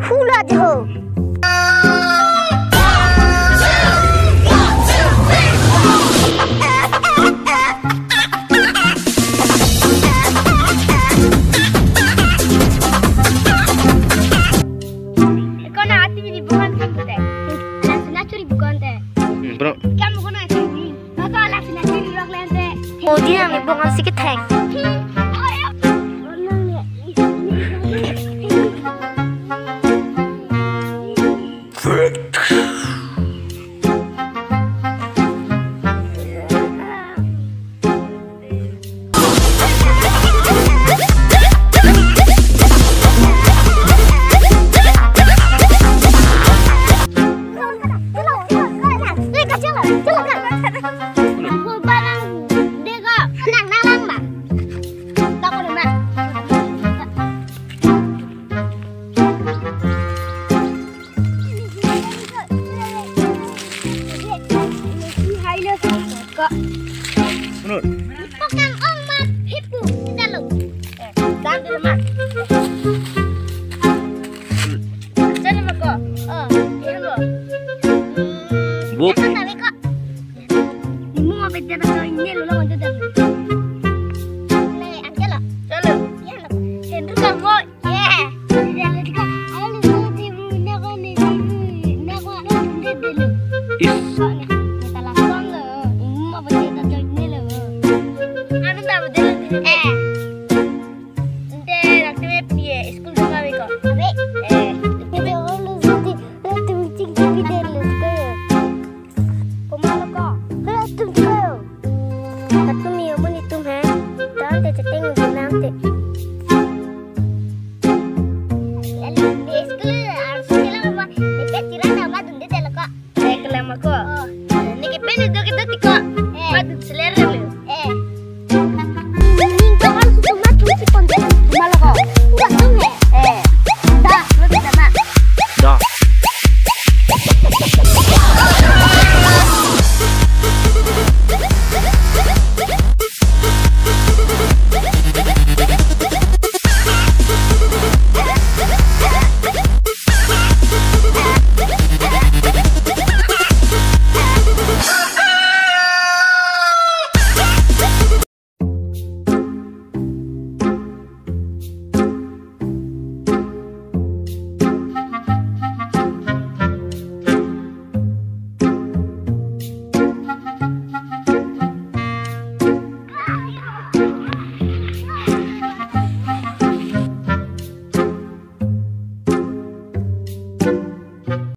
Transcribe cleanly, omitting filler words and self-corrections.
Hula jauh. Bro. Oh dia ambil bongan sedikit hang. Menurut. Bukan omat hipu kita lu. Ganti lemak. Jadi mako. Ini lo. Buk. Tapi kok. Imu ngapa tidak tahu ini lu lo untuk dah. Nih, angkat lo. Lalu. Ya lo. Henry kamu. Yeah. Lalu juga. Ayo lu di mana kan ini. Nak dulu. Is.